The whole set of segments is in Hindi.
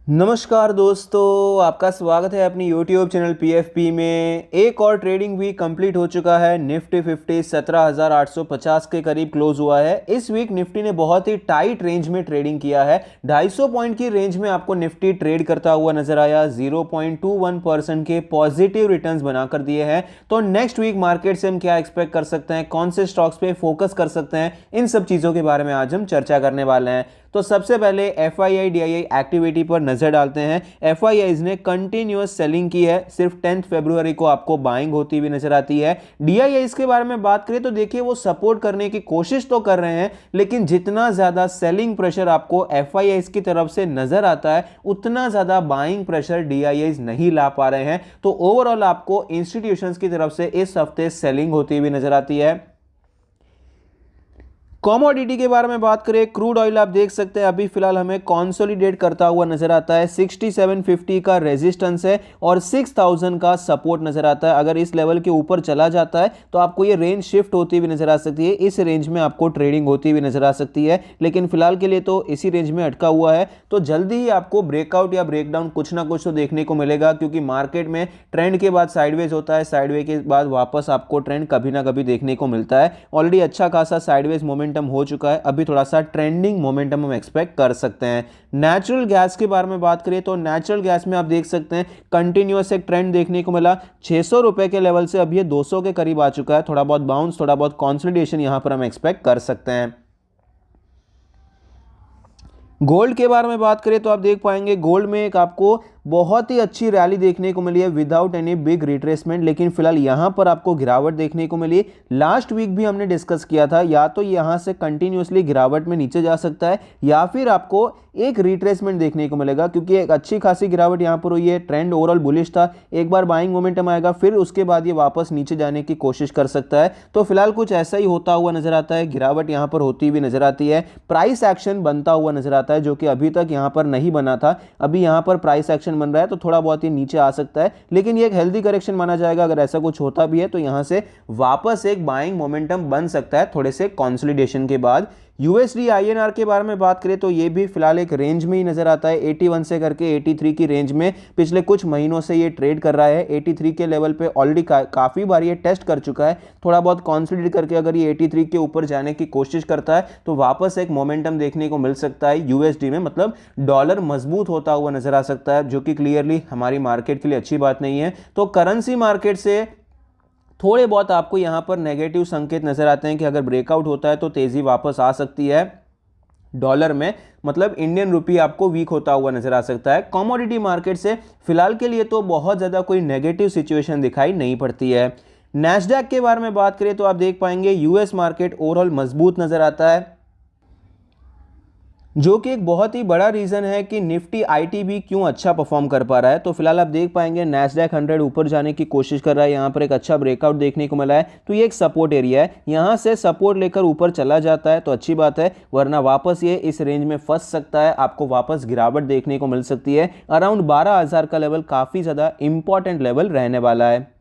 नमस्कार दोस्तों, आपका स्वागत है अपनी YouTube चैनल PFP में। एक और ट्रेडिंग वीक कंप्लीट हो चुका है। निफ्टी 50 17,850 के करीब क्लोज हुआ है। इस वीक निफ्टी ने बहुत ही टाइट रेंज में ट्रेडिंग किया है। 250 पॉइंट की रेंज में आपको निफ्टी ट्रेड करता हुआ नजर आया। 0.21% के पॉजिटिव रिटर्न्स बनाकर दिए हैं। तो नेक्स्ट वीक मार्केट से हम क्या एक्सपेक्ट कर सकते हैं, कौन से स्टॉक्स पे फोकस कर सकते हैं, इन सब चीज़ों के बारे में आज हम चर्चा करने वाले हैं। तो सबसे पहले FII DII एक्टिविटी पर नजर डालते हैं। FIIs ने कंटिन्यूअस सेलिंग की है। सिर्फ 10 फरवरी को आपको बाइंग होती हुई नजर आती है। DIIs के बारे में बात करें तो देखिए वो सपोर्ट करने की कोशिश तो कर रहे हैं, लेकिन जितना ज्यादा सेलिंग प्रेशर आपको FIIs की तरफ से नजर आता है उतना ज्यादा बाइंग प्रेशर DIIs नहीं ला पा रहे हैं। तो ओवरऑल आपको इंस्टीट्यूशंस की तरफ से इस हफ्ते सेलिंग होती हुई नजर आती है। कमोडिटी के बारे में बात करें, क्रूड ऑयल आप देख सकते हैं अभी फिलहाल हमें कंसोलिडेट करता हुआ नजर आता है। 6750 का रेजिस्टेंस है और 6000 का सपोर्ट नजर आता है। अगर इस लेवल के ऊपर चला जाता है तो आपको ये रेंज शिफ्ट होती हुई नजर आ सकती है। इस रेंज में आपको ट्रेडिंग होती हुई नजर आ सकती है, लेकिन फिलहाल के लिए तो इसी रेंज में अटका हुआ है। तो जल्दी ही आपको ब्रेकआउट या ब्रेकडाउन कुछ ना कुछ तो देखने को मिलेगा, क्योंकि मार्केट में ट्रेंड के बाद साइडवेज होता है, साइडवेज के बाद वापस आपको ट्रेंड कभी ना कभी देखने को मिलता है। ऑलरेडी अच्छा खासा साइडवेज मोमेंटम हो चुका है, अभी थोड़ा सा ट्रेंडिंग मोमेंटम हम एक्सपेक्ट कर सकते हैं। नेचुरल गैस के बारे में बात करें तो नेचुरल गैस में आप देख सकते हैं कंटिन्यूअस एक ट्रेंड देखने को मिला। 600 रुपए के लेवल से अभी ये 200 के करीब आ चुका है। थोड़ा बहुत बाउंस, थोड़ा बहुत कंसोलिडेशन यहां पर हम एक्सपेक्ट कर सकते हैं। गोल्ड के बारे में बात करें तो आप देख पाएंगे गोल्ड में एक आपको बहुत ही अच्छी रैली देखने को मिली है विदाउट एनी बिग रिट्रेसमेंट, लेकिन फिलहाल यहां पर आपको गिरावट देखने को मिली। लास्ट वीक भी हमने डिस्कस किया था, या तो यहां से कंटिन्यूअसली गिरावट में नीचे जा सकता है या फिर आपको एक रिट्रेसमेंट देखने को मिलेगा, क्योंकि एक अच्छी खासी गिरावट यहां पर हुई है। ट्रेंड ओवरऑल बुलिश था, एक बार बाइंग मोमेंटम आएगा, फिर उसके बाद ये वापस नीचे जाने की कोशिश कर सकता है। तो फिलहाल कुछ ऐसा ही होता हुआ नजर आता है, गिरावट यहां पर होती हुई नजर आती है। प्राइस एक्शन बनता हुआ नजर आता है, जो कि अभी तक यहां पर नहीं बना था। अभी यहां पर प्राइस एक्शन बन रहा है तो थोड़ा बहुत ही नीचे आ सकता है, लेकिन ये एक हेल्दी करेक्शन माना जाएगा। अगर ऐसा कुछ होता भी है तो यहां से वापस एक बाइंग मोमेंटम बन सकता है थोड़े से कंसोलिडेशन के बाद। USD INR के बारे में बात करें तो ये भी फिलहाल एक रेंज में ही नजर आता है। 81 से करके 83 की रेंज में पिछले कुछ महीनों से ये ट्रेड कर रहा है। 83 के लेवल पे ऑलरेडी काफी बार ये टेस्ट कर चुका है। थोड़ा बहुत कंसोलिडेट करके अगर ये 83 के ऊपर जाने की कोशिश करता है तो वापस एक मोमेंटम देखने को मिल सकता है USD में, मतलब डॉलर मजबूत होता हुआ नजर आ सकता है, जो कि क्लियरली हमारी मार्केट के लिए अच्छी बात नहीं है। तो करेंसी मार्केट से थोड़े बहुत आपको यहां पर नेगेटिव संकेत नजर आते हैं कि अगर ब्रेकआउट होता है तो तेजी वापस आ सकती है डॉलर में, मतलब इंडियन रुपी आपको वीक होता हुआ नजर आ सकता है। कमोडिटी मार्केट से फिलहाल के लिए तो बहुत ज्यादा कोई नेगेटिव सिचुएशन दिखाई नहीं पड़ती है। नैस्डैक के बारे में बात करें तो आप देख पाएंगे यूएस मार्केट ओवरऑल मजबूत नजर आता है, जो कि एक बहुत ही बड़ा रीजन है कि निफ्टी आईटी भी क्यों अच्छा परफॉर्म कर पा रहा है। तो फिलहाल आप देख पाएंगे नैस्डैक 100 ऊपर जाने की कोशिश कर रहा है। यहाँ पर एक अच्छा ब्रेकआउट देखने को मिला है, तो ये एक सपोर्ट एरिया है। यहाँ से सपोर्ट लेकर ऊपर चला जाता है तो अच्छी बात है, वरना वापस ये इस रेंज में फंस सकता है। आपको वापस गिरावट देखने को मिल सकती है। अराउंड 12,000 का लेवल काफी ज्यादा इंपॉर्टेंट लेवल रहने वाला है।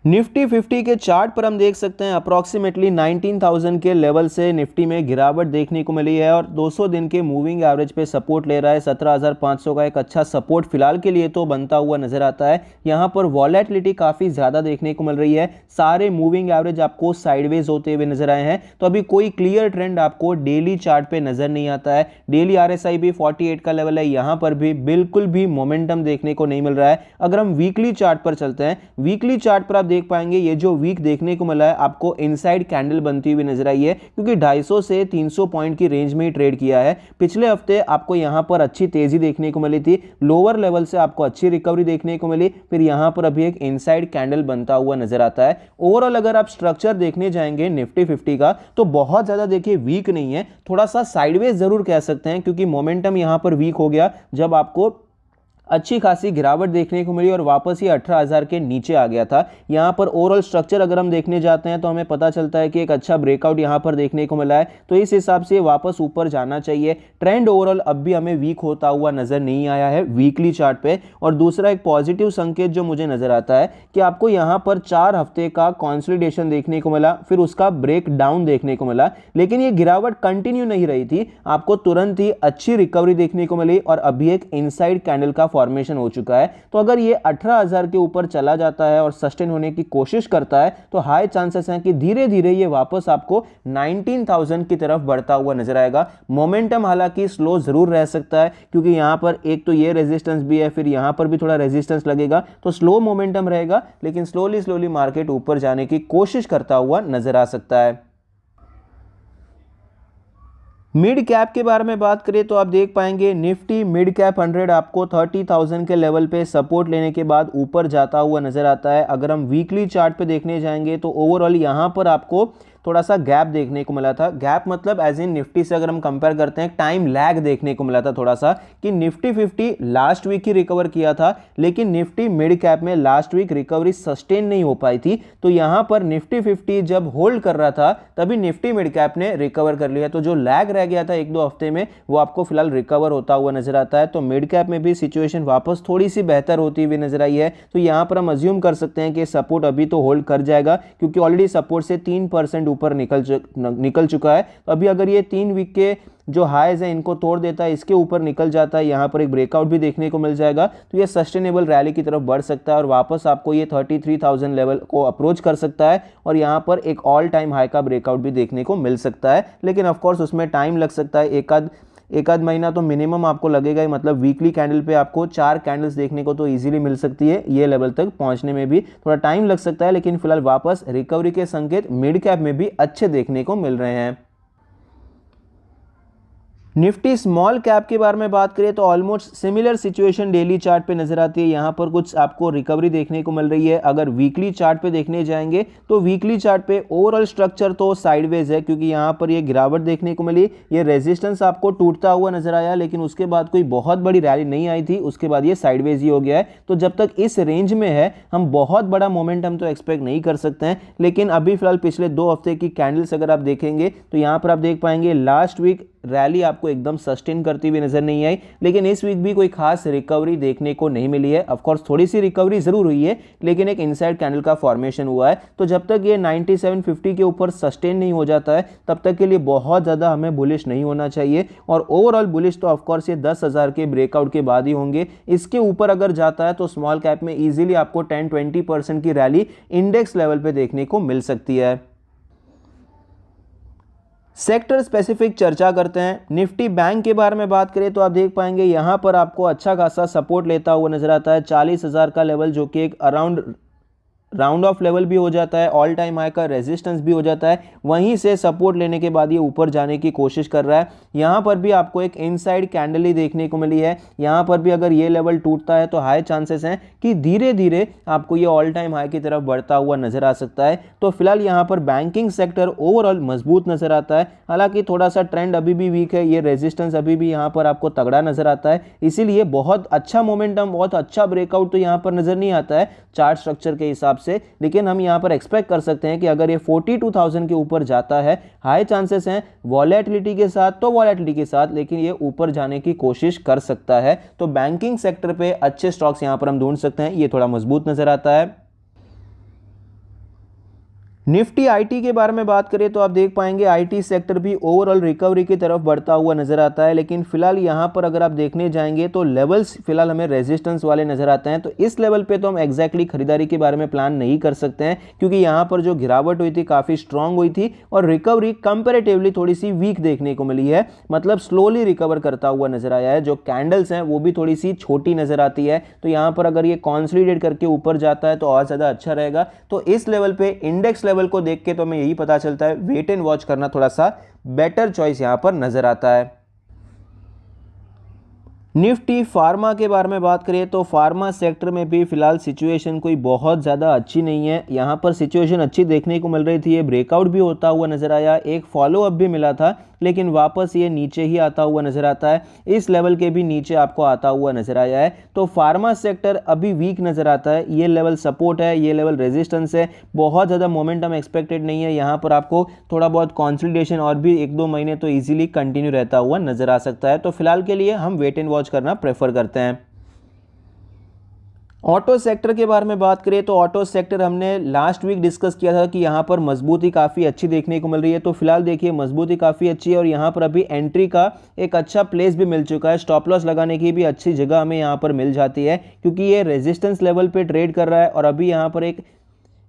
निफ्टी 50 के चार्ट पर हम देख सकते हैं अप्रॉक्सीमेटली 19,000 के लेवल से निफ्टी में गिरावट देखने को मिली है और 200 दिन के मूविंग एवरेज पे सपोर्ट ले रहा है। 17,500 का एक अच्छा सपोर्ट फिलहाल के लिए तो बनता हुआ नजर आता है। यहां पर वॉलेटिलिटी काफी ज्यादा देखने को मिल रही है। सारे मूविंग एवरेज आपको साइडवेज होते हुए नजर आए हैं, तो अभी कोई क्लियर ट्रेंड आपको डेली चार्ट पे नजर नहीं आता है। डेली RSI भी 48 का लेवल है, यहां पर भी बिल्कुल भी मोमेंटम देखने को नहीं मिल रहा है। अगर हम वीकली चार्ट पर चलते हैं, वीकली चार्ट पर आप देख पाएंगे ये जो वीक देखने को मिला है आपको इनसाइड कैंडल बनती हुई नजर आई है, क्योंकि 250 से 300 पॉइंट की रेंज में ही ट्रेड किया है। पिछले हफ्ते आपको यहां पर अच्छी तेजी देखने को मिली थी, लोअर लेवल से आपको अच्छी रिकवरी देखने को मिली, फिर यहां पर अभी एक इनसाइड कैंडल बनता हुआ नजर आता है। ओवरऑल अगर आप स्ट्रक्चर देखने जाएंगे निफ्टी 50 का तो बहुत ज्यादा देखिए वीक नहीं है, थोड़ा सा साइडवेज जरूर कह सकते हैं, क्योंकि मोमेंटम यहां पर वीक हो गया जब आपको अच्छी खासी गिरावट देखने को मिली और वापस ये 18,000 के नीचे आ गया था। यहाँ पर ओवरऑल स्ट्रक्चर अगर हम देखने जाते हैं तो हमें पता चलता है कि एक अच्छा ब्रेकआउट यहाँ पर देखने को मिला है, तो इस हिसाब से वापस ऊपर जाना चाहिए। ट्रेंड ओवरऑल अब भी हमें वीक होता हुआ नजर नहीं आया है वीकली चार्ट पे। और दूसरा एक पॉजिटिव संकेत जो मुझे नजर आता है कि आपको यहाँ पर 4 हफ्ते का कंसोलिडेशन देखने को मिला, फिर उसका ब्रेक डाउन देखने को मिला, लेकिन ये गिरावट कंटिन्यू नहीं रही थी, आपको तुरंत ही अच्छी रिकवरी देखने को मिली और अभी एक इनसाइड कैंडल का फॉर्मेशन हो चुका है। तो अगर ये 18,000 के ऊपर चला जाता है और सस्टेन होने की कोशिश करता है तो हाई चांसेस हैं कि धीरे धीरे ये वापस आपको 19,000 की तरफ बढ़ता हुआ नजर आएगा। मोमेंटम हालांकि स्लो जरूर रह सकता है क्योंकि यहां पर एक तो ये रेजिस्टेंस भी है, फिर यहां पर भी थोड़ा रेजिस्टेंस लगेगा, तो स्लो मोमेंटम रहेगा, लेकिन स्लोली मार्केट ऊपर जाने की कोशिश करता हुआ नजर आ सकता है। मिड कैप के बारे में बात करें तो आप देख पाएंगे निफ्टी मिड कैप 100 आपको 30,000 के लेवल पे सपोर्ट लेने के बाद ऊपर जाता हुआ नजर आता है। अगर हम वीकली चार्ट पे देखने जाएंगे तो ओवरऑल यहां पर आपको थोड़ा सा गैप देखने को मिला था। गैप मतलब एज इन निफ्टी से अगर हम कंपेयर करते हैं टाइम लैग देखने को मिला था थोड़ा सा, कि निफ्टी 50 लास्ट वीक ही रिकवर किया था, लेकिन निफ्टी मिड कैप में लास्ट वीक रिकवरी सस्टेन नहीं हो पाई थी। तो यहां पर निफ्टी 50 जब होल्ड कर रहा था तभी निफ्टी मिड कैप ने रिकवर कर लिया, तो जो लैग रह गया था 1-2 हफ्ते में वो आपको फिलहाल रिकवर होता हुआ नजर आता है। तो मिड कैप में भी सिचुएशन वापस थोड़ी सी बेहतर होती हुई नजर आई है। तो यहां पर हम अज्यूम कर सकते हैं कि सपोर्ट अभी तो होल्ड कर जाएगा क्योंकि ऑलरेडी सपोर्ट से 3% ऊपर निकल चुका है। तो अभी अगर ये 3 वीक के जो हाईज है इनको तोड़ देता है, इसके ऊपर निकल जाता है, यहाँ पर एक ब्रेकआउट भी देखने को मिल जाएगा, तो ये सस्टेनेबल रैली की तरफ बढ़ सकता है और वापस आपको ये 33,000 लेवल को अप्रोच कर सकता है और यहाँ पर एक ऑल टाइम हाई का ब्रेकआउट भी देखने को मिल सकता है। लेकिन ऑफकोर्स उसमें टाइम लग सकता है, एक आध महीना तो मिनिमम आपको लगेगा ही। मतलब वीकली कैंडल पे आपको 4 कैंडल्स देखने को तो इजीली मिल सकती है, ये लेवल तक पहुंचने में भी थोड़ा टाइम लग सकता है, लेकिन फिलहाल वापस रिकवरी के संकेत मिड कैप में भी अच्छे देखने को मिल रहे हैं। निफ्टी स्मॉल कैप के बारे में बात करें तो almost similar situation daily chart पे नजर आती है। यहाँ पर कुछ आपको रिकवरी देखने को मिल रही है। अगर वीकली चार्ट पे देखने जाएंगे तो वीकली चार्ट पे ओवरऑल स्ट्रक्चर तो साइडवेज है क्योंकि यहाँ पर ये गिरावट देखने को मिली, ये रेजिस्टेंस आपको टूटता हुआ नजर आया, लेकिन उसके बाद कोई बहुत बड़ी रैली नहीं आई थी, उसके बाद ये साइडवेज ही हो गया है। तो जब तक इस रेंज में है हम बहुत बड़ा मोमेंटम तो एक्सपेक्ट नहीं कर सकते हैं। लेकिन अभी फिलहाल पिछले 2 हफ्ते की कैंडल्स अगर आप देखेंगे तो यहाँ पर आप देख पाएंगे लास्ट वीक रैली आपको एकदम सस्टेन करती हुई नजर नहीं आई, लेकिन इस वीक भी कोई खास रिकवरी देखने को नहीं मिली है। ऑफ कोर्स थोड़ी सी रिकवरी जरूर हुई है, लेकिन एक इनसाइड कैंडल का फॉर्मेशन हुआ है। तो जब तक ये 9750 के ऊपर सस्टेन नहीं हो जाता है तब तक के लिए बहुत ज्यादा हमें बुलिश नहीं होना चाहिए। और ओवरऑल बुलिश तो ऑफ कोर्स ये 10,000 के ब्रेकआउट के बाद ही होंगे। इसके ऊपर अगर जाता है तो स्मॉल कैप में इजीली आपको 10-20% की रैली इंडेक्स लेवल पे देखने को मिल सकती है। सेक्टर स्पेसिफिक चर्चा करते हैं। निफ्टी बैंक के बारे में बात करें तो आप देख पाएंगे यहां पर आपको अच्छा खासा सपोर्ट लेता हुआ नजर आता है। 40,000 का लेवल जो कि एक राउंड ऑफ लेवल भी हो जाता है, ऑल टाइम हाई का रेजिस्टेंस भी हो जाता है, वहीं से सपोर्ट लेने के बाद ये ऊपर जाने की कोशिश कर रहा है। यहाँ पर भी आपको एक इनसाइड कैंडल ही देखने को मिली है। यहाँ पर भी अगर ये लेवल टूटता है तो हाई चांसेस हैं कि धीरे धीरे आपको ये ऑल टाइम हाई की तरफ बढ़ता हुआ नजर आ सकता है। तो फिलहाल यहाँ पर बैंकिंग सेक्टर ओवरऑल मजबूत नजर आता है। हालांकि थोड़ा सा ट्रेंड अभी भी वीक है, ये रेजिस्टेंस अभी भी यहाँ पर आपको तगड़ा नजर आता है, इसीलिए बहुत अच्छा मोमेंटम, बहुत अच्छा ब्रेकआउट तो यहाँ पर नजर नहीं आता है चार्ट स्ट्रक्चर के हिसाब से। लेकिन हम यहां पर एक्सपेक्ट कर सकते हैं कि अगर ये 42,000 के ऊपर जाता है, हाई चांसेस हैं वॉलेटिलिटी के साथ, तो वॉलेटिलिटी के साथ लेकिन ये ऊपर जाने की कोशिश कर सकता है। तो बैंकिंग सेक्टर पे अच्छे स्टॉक्स यहां पर हम ढूंढ सकते हैं, ये थोड़ा मजबूत नजर आता है। निफ्टी आईटी के बारे में बात करें तो आप देख पाएंगे आईटी सेक्टर भी ओवरऑल रिकवरी की तरफ बढ़ता हुआ नजर आता है। लेकिन फिलहाल यहां पर अगर आप देखने जाएंगे तो लेवल्स फिलहाल हमें रेजिस्टेंस वाले नजर आते हैं। तो इस लेवल पे तो हम एग्जैक्टली खरीदारी के बारे में प्लान नहीं कर सकते हैं क्योंकि यहां पर जो गिरावट हुई थी काफी स्ट्रांग हुई थी और रिकवरी कंपेरेटिवली थोड़ी सी वीक देखने को मिली है। मतलब स्लोली रिकवर करता हुआ नजर आया है। जो कैंडल्स हैं वो भी थोड़ी सी छोटी नजर आती है। तो यहां पर अगर ये कॉन्सोलिडेट करके ऊपर जाता है तो और ज्यादा अच्छा रहेगा। तो इस लेवल पे इंडेक्स लेवल को देख के तो हमें यही पता चलता है वेट एंड वॉच करना थोड़ा सा बेटर चॉइस यहां पर नजर आता है। निफ्टी फार्मा के बारे में बात करें तो फार्मा सेक्टर में भी फिलहाल सिचुएशन कोई बहुत ज़्यादा अच्छी नहीं है। यहाँ पर सिचुएशन अच्छी देखने को मिल रही थी, ये ब्रेकआउट भी होता हुआ नजर आया, एक फॉलोअप भी मिला था, लेकिन वापस ये नीचे ही आता हुआ नजर आता है। इस लेवल के भी नीचे आपको आता हुआ नजर आया है। तो फार्मा सेक्टर अभी वीक नजर आता है। ये लेवल सपोर्ट है, ये लेवल रेजिस्टेंस है, बहुत ज़्यादा मोमेंटम एक्सपेक्टेड नहीं है। यहाँ पर आपको थोड़ा बहुत कंसोलिडेशन और भी 1-2 महीने तो ईजिली कंटिन्यू रहता हुआ नजर आ सकता है। तो फिलहाल के लिए हम वेट एंड वॉच करना प्रेफर करते हैं। ऑटो सेक्टर के बारे में बात करें तो ऑटो सेक्टर हमने लास्ट वीक डिस्कस किया था कि यहाँ पर मजबूती काफ़ी अच्छी देखने को मिल रही है। तो फिलहाल देखिए मजबूती काफ़ी अच्छी है और यहाँ पर अभी एंट्री का एक अच्छा प्लेस भी मिल चुका है। स्टॉप लॉस लगाने की भी अच्छी जगह हमें यहाँ पर मिल जाती है, क्योंकि ये रेजिस्टेंस लेवल पे ट्रेड कर रहा है और अभी यहाँ पर एक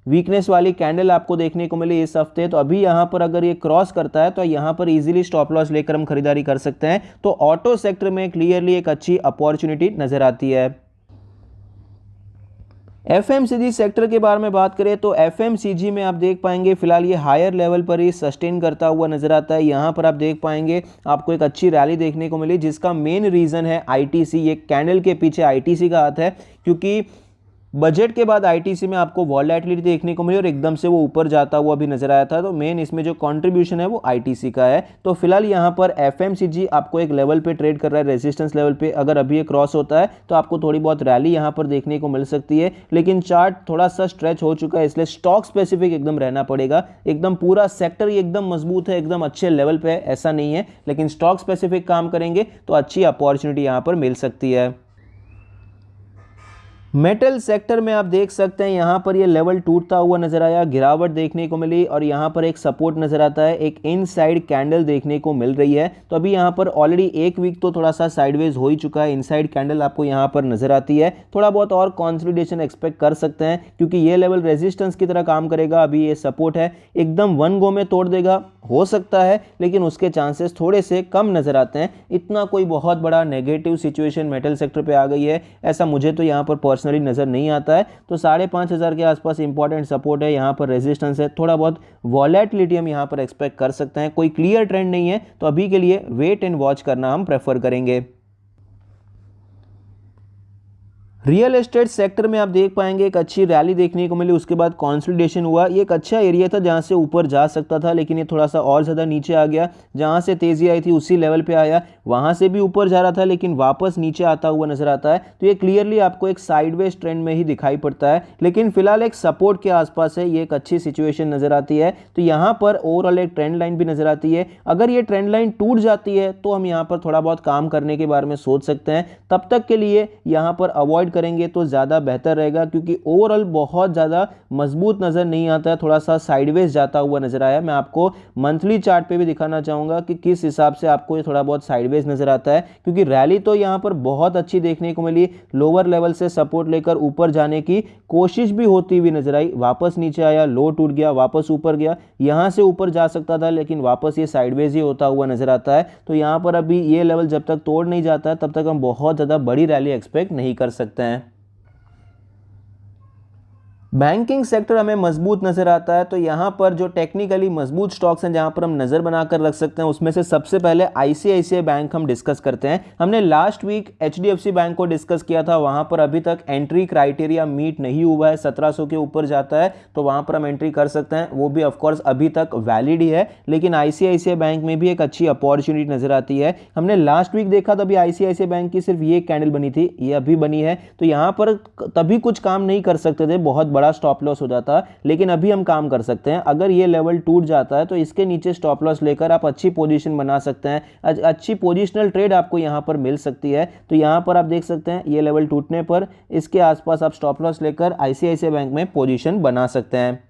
वीकनेस वाली कैंडल आपको देखने को मिली इस हफ्ते। तो अभी यहाँ पर अगर ये क्रॉस करता है तो यहाँ पर इजीली स्टॉप लॉस लेकर हम खरीदारी कर सकते हैं। तो ऑटो सेक्टर में क्लियरली एक अच्छी अपॉर्चुनिटी नजर आती है। एफएमसीजी सेक्टर के बारे में बात करें तो एफएमसीजी में आप देख पाएंगे फिलहाल ये हायर लेवल पर ही सस्टेन करता हुआ नजर आता है। यहाँ पर आप देख पाएंगे आपको एक अच्छी रैली देखने को मिली, जिसका मेन रीजन है आईटीसी। ये कैंडल के पीछे आईटीसी का हाथ है, क्योंकि बजट के बाद आईटीसी में आपको वॉलेटिलिटी देखने को मिली और एकदम से वो ऊपर जाता हुआ भी नजर आया था। तो मेन इसमें जो कंट्रीब्यूशन है वो आईटीसी का है। तो फिलहाल यहाँ पर एफएमसीजी आपको एक लेवल पे ट्रेड कर रहा है, रेजिस्टेंस लेवल पे। अगर अभी ये क्रॉस होता है तो आपको थोड़ी बहुत रैली यहाँ पर देखने को मिल सकती है, लेकिन चार्ट थोड़ा सा स्ट्रेच हो चुका है, इसलिए स्टॉक स्पेसिफिक एकदम रहना पड़ेगा। एकदम पूरा सेक्टर एकदम मजबूत है, एकदम अच्छे लेवल पे है ऐसा नहीं है, लेकिन स्टॉक स्पेसिफिक काम करेंगे तो अच्छी अपॉर्चुनिटी यहाँ पर मिल सकती है। मेटल सेक्टर में आप देख सकते हैं यहाँ पर ये लेवल टूटता हुआ नजर आया, गिरावट देखने को मिली और यहाँ पर एक सपोर्ट नजर आता है, एक इनसाइड कैंडल देखने को मिल रही है। तो अभी यहाँ पर ऑलरेडी एक वीक तो थोड़ा सा साइडवेज हो ही चुका है, इनसाइड कैंडल आपको यहाँ पर नजर आती है। थोड़ा बहुत और कंसोलिडेशन एक्सपेक्ट कर सकते हैं, क्योंकि ये लेवल रेजिस्टेंस की तरह काम करेगा। अभी ये सपोर्ट है, एकदम वन गो में तोड़ देगा हो सकता है, लेकिन उसके चांसेस थोड़े से कम नजर आते हैं। इतना कोई बहुत बड़ा नेगेटिव सिचुएशन मेटल सेक्टर पे आ गई है ऐसा मुझे तो यहाँ पर पर्सनली नजर नहीं आता है। तो 5,500 के आसपास इंपॉर्टेंट सपोर्ट है, यहाँ पर रेजिस्टेंस है, थोड़ा बहुत वॉलेटिलिटी हम यहाँ पर एक्सपेक्ट कर सकते हैं। कोई क्लियर ट्रेंड नहीं है, तो अभी के लिए वेट एंड वॉच करना हम प्रेफर करेंगे। रियल एस्टेट सेक्टर में आप देख पाएंगे एक अच्छी रैली देखने को मिली, उसके बाद कंसोलिडेशन हुआ। ये एक अच्छा एरिया था जहां से ऊपर जा सकता था, लेकिन ये थोड़ा सा और ज़्यादा नीचे आ गया। जहां से तेज़ी आई थी उसी लेवल पे आया, वहां से भी ऊपर जा रहा था लेकिन वापस नीचे आता हुआ नजर आता है। तो ये क्लियरली आपको एक साइडवेज ट्रेंड में ही दिखाई पड़ता है, लेकिन फिलहाल एक सपोर्ट के आसपास है, ये एक अच्छी सिचुएशन नजर आती है। तो यहाँ पर ओवरऑल एक ट्रेंड लाइन भी नजर आती है। अगर ये ट्रेंड लाइन टूट जाती है तो हम यहाँ पर थोड़ा बहुत काम करने के बारे में सोच सकते हैं। तब तक के लिए यहाँ पर अवॉइड करेंगे तो ज़्यादा बेहतर रहेगा, क्योंकि ओवरऑल बहुत ज़्यादा मजबूत नज़र नहीं आता है, थोड़ा सा साइडवेज जाता हुआ नज़र आया। मैं आपको मंथली चार्ट पे भी दिखाना चाहूँगा कि किस हिसाब से आपको ये थोड़ा बहुत साइडवेज नज़र आता है, क्योंकि रैली तो यहाँ पर बहुत अच्छी देखने को मिली। लोअर लेवल से सपोर्ट लेकर ऊपर जाने की कोशिश भी होती हुई नजर आई, वापस नीचे आया, लो टूट गया, वापस ऊपर गया। यहाँ से ऊपर जा सकता था लेकिन वापस ये साइडवेज ही होता हुआ नजर आता है। तो यहाँ पर अभी ये लेवल जब तक तोड़ नहीं जाता है तब तक हम बहुत ज़्यादा बड़ी रैली एक्सपेक्ट नहीं कर सकते हैं। बैंकिंग सेक्टर हमें मजबूत नजर आता है। तो यहाँ पर जो टेक्निकली मजबूत स्टॉक्स हैं जहाँ पर हम नज़र बनाकर रख सकते हैं, उसमें से सबसे पहले आईसीआईसीआई बैंक हम डिस्कस करते हैं। हमने लास्ट वीक एचडीएफसी बैंक को डिस्कस किया था, वहाँ पर अभी तक एंट्री क्राइटेरिया मीट नहीं हुआ है, 1700 के ऊपर जाता है तो वहाँ पर हम एंट्री कर सकते हैं, वो भी ऑफकोर्स अभी तक वैलिड ही है। लेकिन आईसीआईसीआई बैंक में भी एक अच्छी अपॉर्चुनिटी नजर आती है। हमने लास्ट वीक देखा तभी आईसीआईसीआई बैंक की सिर्फ ये कैंडल बनी थी, ये अभी बनी है। तो यहाँ पर तभी कुछ काम नहीं कर सकते थे, बहुत बड़ा स्टॉप लॉस हो जाता, लेकिन अभी हम काम कर सकते हैं। अगर ये लेवल टूट जाता है तो इसके नीचे स्टॉप लॉस लेकर आप अच्छी पोजीशन बना सकते हैं, अच्छी पोजीशनल ट्रेड आपको यहां पर मिल सकती है। तो यहां पर आप देख सकते हैं ये लेवल टूटने पर इसके आसपास आप स्टॉप लॉस लेकर आईसीआईसीआई बैंक में पोजीशन बना सकते हैं।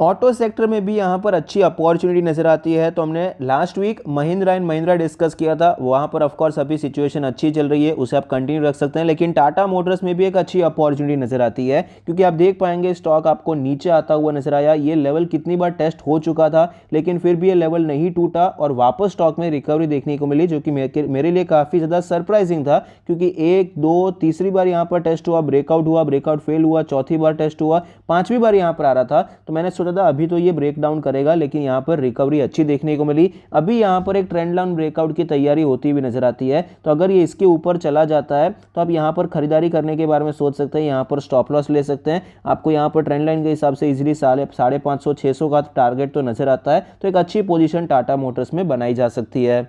ऑटो सेक्टर में भी यहाँ पर अच्छी अपॉर्चुनिटी नजर आती है। तो हमने last week Mahindra and Mahindra discuss किया था, वहाँ पर ऑफकोर्स अभी सिचुएशन अच्छी चल रही है, उसे आप कंटिन्यू रख सकते हैं। लेकिन टाटा मोटर्स में भी एक अच्छी अपॉर्चुनिटी नजर आती है, क्योंकि आप देख पाएंगे स्टॉक आपको नीचे आता हुआ नजर आया। ये लेवल कितनी बार टेस्ट हो चुका था लेकिन फिर भी ये लेवल नहीं टूटा और वापस स्टॉक में रिकवरी देखने को मिली, जो कि मेरे लिए काफ़ी ज़्यादा सरप्राइजिंग था, क्योंकि 1, 2, तीसरी बार यहाँ पर टेस्ट हुआ, ब्रेकआउट फेल हुआ, चौथी बार टेस्ट हुआ, 5वीं बार यहाँ पर आ रहा था। तो मैंने सोचा था अभी तो ये ब्रेक डाउन करेगा, लेकिन यहाँ पर रिकवरी अच्छी देखने को मिली। अभी यहाँ पर एक ट्रेंड लाइन ब्रेकआउट की तैयारी होती हुई नजर आती है। तो अगर ये इसके ऊपर चला जाता है तो आप यहाँ पर खरीदारी करने के बारे में सोच सकते हैं। यहाँ पर स्टॉप लॉस ले सकते हैं। आपको यहाँ पर ट्रेंड लाइन के हिसाब से इजीली 550-600 का टारगेट तो नजर आता है। तो एक अच्छी पोजीशन टाटा मोटर्स में बनाई जा सकती है।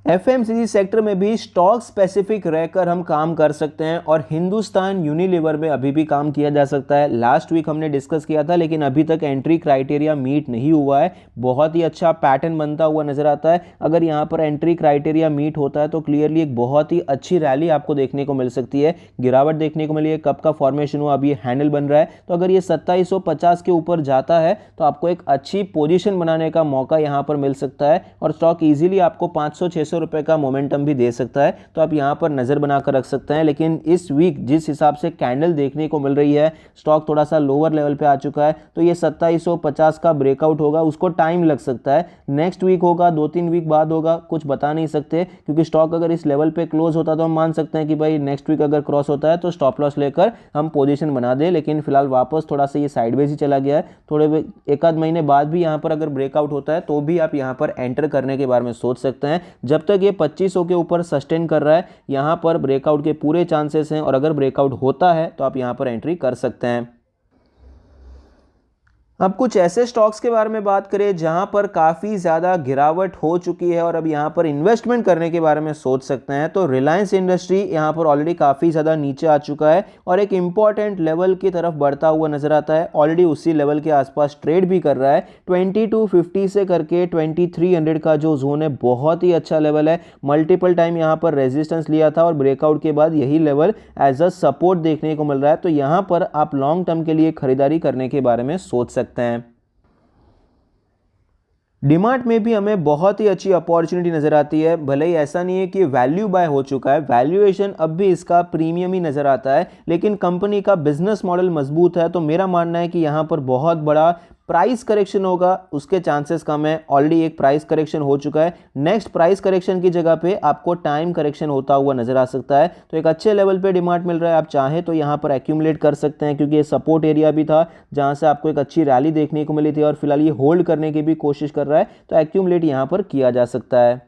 एफएमसीजी सेक्टर में भी स्टॉक स्पेसिफिक रहकर हम काम कर सकते हैं और हिंदुस्तान यूनिलीवर में अभी भी काम किया जा सकता है। लास्ट वीक हमने डिस्कस किया था, लेकिन अभी तक एंट्री क्राइटेरिया मीट नहीं हुआ है। बहुत ही अच्छा पैटर्न बनता हुआ नजर आता है। अगर यहाँ पर एंट्री क्राइटेरिया मीट होता है तो क्लियरली एक बहुत ही अच्छी रैली आपको देखने को मिल सकती है। गिरावट देखने को मिली है, कब का फॉर्मेशन हुआ, अभी हैंडल बन रहा है। तो अगर ये 2750 के ऊपर जाता है तो आपको एक अच्छी पोजीशन बनाने का मौका यहाँ पर मिल सकता है और स्टॉक इजीली आपको 500-600 रुपए का मोमेंटम भी दे सकता है। तो आप यहां पर नजर बनाकर रख सकते हैं। लेकिन इस वीक जिस हिसाब से कैंडल देखने को मिल रही है, स्टॉक थोड़ा सा लोअर लेवल पे आ चुका है। तो ये 2750 का ब्रेकआउट होगा, उसको टाइम लग सकता है। नेक्स्ट वीक होगा, 2-3 वीक बाद होगा, कुछ बता नहीं सकते, क्योंकि स्टॉक अगर इस लेवल पे क्लोज होता तो हम मान सकते हैं कि भाई नेक्स्ट वीक अगर क्रॉस होता है तो स्टॉप लॉस लेकर हम पोजीशन बना दे। लेकिन फिलहाल वापस थोड़ा सा ये साइडवेज ही चला गया है। थोड़े एक आध महीने बाद भी यहाँ पर अगर ब्रेकआउट होता है तो भी आप यहाँ पर एंटर करने के बारे में सोच सकते हैं। जब तक ये 2500 के ऊपर सस्टेन कर रहा है, यहां पर ब्रेकआउट के पूरे चांसेस हैं और अगर ब्रेकआउट होता है तो आप यहां पर एंट्री कर सकते हैं। अब कुछ ऐसे स्टॉक्स के बारे में बात करें जहां पर काफ़ी ज़्यादा गिरावट हो चुकी है और अब यहां पर इन्वेस्टमेंट करने के बारे में सोच सकते हैं। तो रिलायंस इंडस्ट्री यहां पर ऑलरेडी काफ़ी ज़्यादा नीचे आ चुका है और एक इंपॉर्टेंट लेवल की तरफ बढ़ता हुआ नजर आता है। ऑलरेडी उसी लेवल के आसपास ट्रेड भी कर रहा है। 2250 से करके 2300 का जो जोन है बहुत ही अच्छा लेवल है। मल्टीपल टाइम यहाँ पर रेजिस्टेंस लिया था और ब्रेकआउट के बाद यही लेवल एज अ सपोर्ट देखने को मिल रहा है। तो यहाँ पर आप लॉन्ग टर्म के लिए खरीदारी करने के बारे में सोच सकते हैं। डीमार्ट में भी हमें बहुत ही अच्छी अपॉर्चुनिटी नजर आती है। भले ही ऐसा नहीं है कि वैल्यू बाय हो चुका है, वैल्यूएशन अब भी इसका प्रीमियम ही नजर आता है, लेकिन कंपनी का बिजनेस मॉडल मजबूत है। तो मेरा मानना है कि यहाँ पर बहुत बड़ा प्राइस करेक्शन होगा, उसके चांसेस कम है। ऑलरेडी एक प्राइस करेक्शन हो चुका है। नेक्स्ट प्राइस करेक्शन की जगह पे आपको टाइम करेक्शन होता हुआ नजर आ सकता है। तो एक अच्छे लेवल पे डिमांड मिल रहा है। आप चाहें तो यहाँ पर एक्यूमुलेट कर सकते हैं, क्योंकि ये सपोर्ट एरिया भी था जहाँ से आपको एक अच्छी रैली देखने को मिली थी और फिलहाल ये होल्ड करने की भी कोशिश कर रहा है। तो एक्यूमुलेट यहाँ पर किया जा सकता है।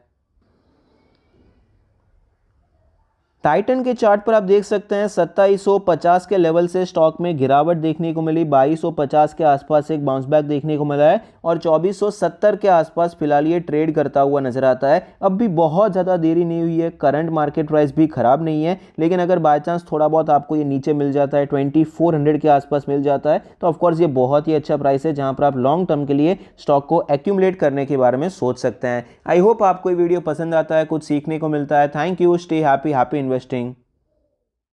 टाइटन के चार्ट पर आप देख सकते हैं 2750 के लेवल से स्टॉक में गिरावट देखने को मिली। 2250 के आसपास एक बाउंस बैक देखने को मिला है और 2470 के आसपास फिलहाल ये ट्रेड करता हुआ नजर आता है। अब भी बहुत ज़्यादा देरी नहीं हुई है। करंट मार्केट प्राइस भी खराब नहीं है, लेकिन अगर बाय चांस थोड़ा बहुत आपको ये नीचे मिल जाता है, 2400 के आसपास मिल जाता है, तो ऑफकोर्स ये बहुत ही अच्छा प्राइस है जहाँ पर आप लॉन्ग टर्म के लिए स्टॉक को एक्यूमुलेट करने के बारे में सोच सकते हैं। आई होप आपको ये वीडियो पसंद आता है, कुछ सीखने को मिलता है। Thank you. Stay happy, happy investing.